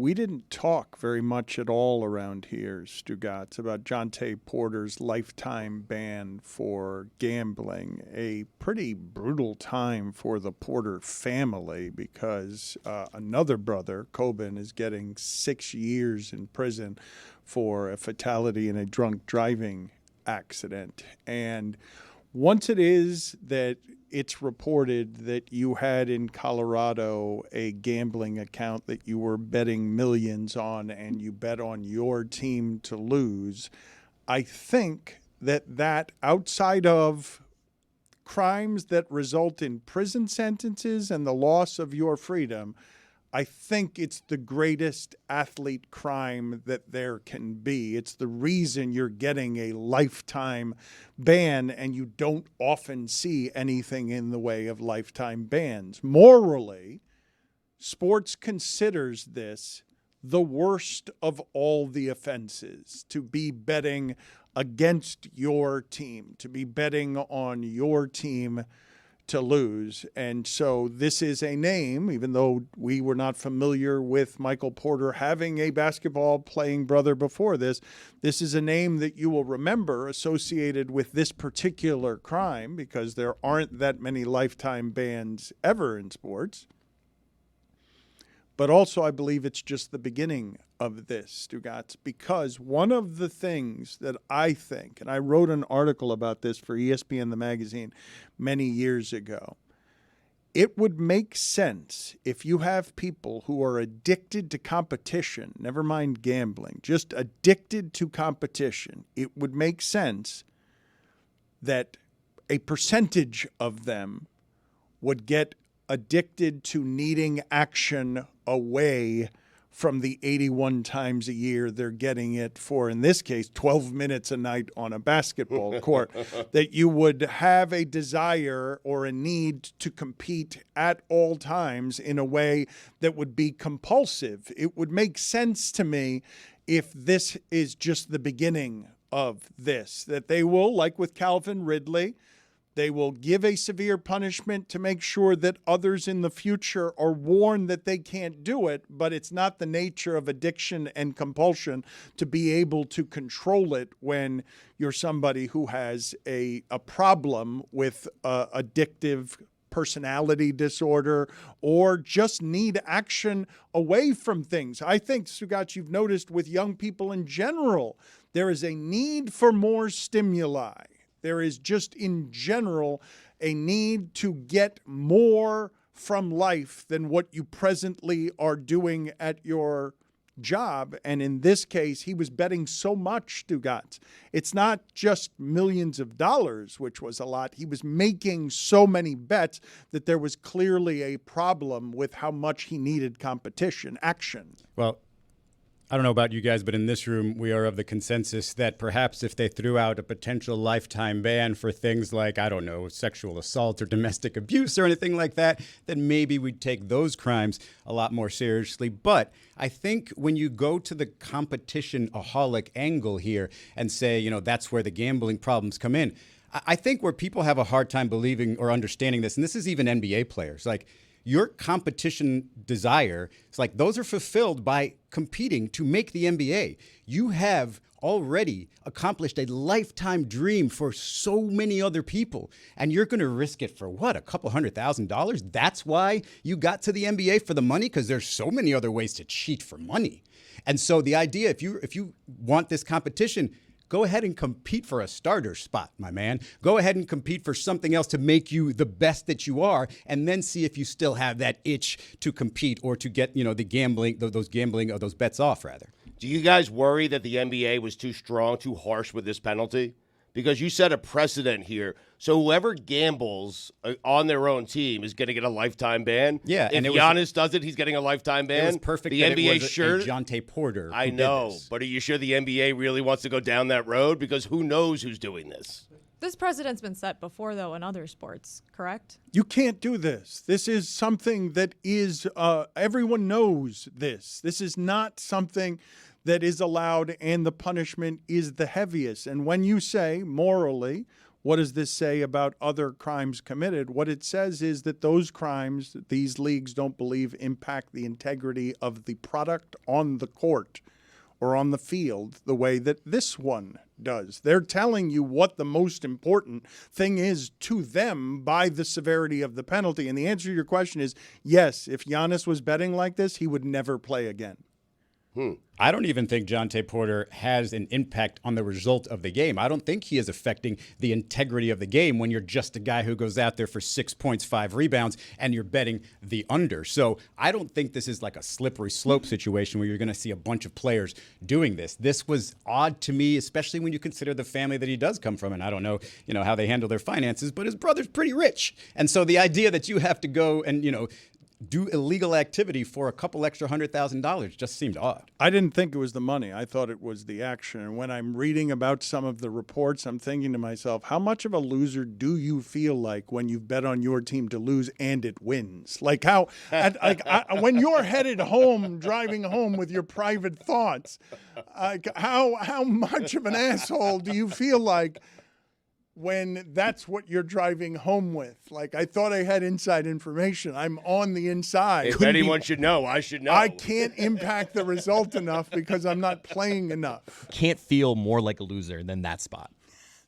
we didn't talk very much at all around here, Stugotz, about Jontay Porter's lifetime ban for gambling. A pretty brutal time for the Porter family because another brother, Coben, is getting 6 years in prison for a fatality in a drunk driving accident. And once it is that it's reported that you had in Colorado a gambling account that you were betting millions on and you bet on your team to lose, I think that outside of crimes that result in prison sentences and the loss of your freedom, I think it's the greatest athlete crime that there can be. It's the reason you're getting a lifetime ban, and you don't often see anything in the way of lifetime bans. Morally, sports considers this the worst of all the offenses, to be betting against your team, to be betting on your team to lose. And so this is a name, even though we were not familiar with Michael Porter having a basketball playing brother before this is a name that you will remember associated with this particular crime because there aren't that many lifetime bans ever in sports. But also, I believe it's just the beginning of this, Stugotz, because one of the things that I think, and I wrote an article about this for ESPN the magazine many years ago, it would make sense if you have people who are addicted to competition, never mind gambling, just addicted to competition. It would make sense that a percentage of them would get addicted to needing action away from the 81 times a year they're getting it for, in this case, 12 minutes a night on a basketball court, that you would have a desire or a need to compete at all times in a way that would be compulsive. It would make sense to me if this is just the beginning of this, that they will, like with Calvin Ridley, they will give a severe punishment to make sure that others in the future are warned that they can't do it, but it's not the nature of addiction and compulsion to be able to control it when you're somebody who has a problem with addictive personality disorder or just need action away from things. I think, Stugotz, you've noticed with young people in general, there is a need for more stimuli. There is just in general a need to get more from life than what you presently are doing at your job. And in this case, he was betting so much, Stugotz. It's not just millions of dollars, which was a lot. He was making so many bets that there was clearly a problem with how much he needed competition, action. Well, I don't know about you guys, but in this room, we are of the consensus that perhaps if they threw out a potential lifetime ban for things like, I don't know, sexual assault or domestic abuse or anything like that, then maybe we'd take those crimes a lot more seriously. But I think when you go to the competition-aholic angle here and say, you know, that's where the gambling problems come in, I think where people have a hard time believing or understanding this, and this is even NBA players, like, your competition desire, it's like those are fulfilled by competing to make the NBA. You have already accomplished a lifetime dream for so many other people, and you're going to risk it for what, a couple $100,000? That's why you got to the NBA, for the money, because there's so many other ways to cheat for money. And so the idea, if you want this competition, go ahead and compete for a starter spot, my man. Go ahead and compete for something else to make you the best that you are, and then see if you still have that itch to compete or to get, you know, those bets off, rather. Do you guys worry that the NBA was too strong, too harsh with this penalty? Because you set a precedent here. So whoever gambles on their own team is going to get a lifetime ban. Yeah, if Giannis does it, he's getting a lifetime ban. It was perfect. The that NBA it was sure. A Jontay Porter. I know, but are you sure the NBA really wants to go down that road? Because who knows who's doing this? This precedent's been set before, though, in other sports, correct? You can't do this. This is something that is, everyone knows this. This is not something that is allowed, and the punishment is the heaviest. And when you say, morally, what does this say about other crimes committed? What it says is that those crimes that these leagues don't believe impact the integrity of the product on the court or on the field the way that this one does. They're telling you what the most important thing is to them by the severity of the penalty. And the answer to your question is yes, if Giannis was betting like this, he would never play again. I don't even think Jontay Porter has an impact on the result of the game. I don't think he is affecting the integrity of the game when you're just a guy who goes out there for 6 points, 5 rebounds, and you're betting the under. So I don't think this is like a slippery slope situation where you're going to see a bunch of players doing this. This was odd to me, especially when you consider the family that he does come from. And I don't know, how they handle their finances, but his brother's pretty rich. And so the idea that you have to go and, do illegal activity for a couple extra $100,000 just seemed odd. I didn't think it was the money. I thought it was the action. And when I'm reading about some of the reports, I'm thinking to myself, how much of a loser do you feel like when you've bet on your team to lose and it wins? Like when you're headed home, driving home with your private thoughts, how much of an asshole do you feel like when that's what you're driving home with? Like, I thought I had inside information. I'm on the inside. If anyone should know, I should know. I can't impact the result enough because I'm not playing enough. Can't feel more like a loser than that spot.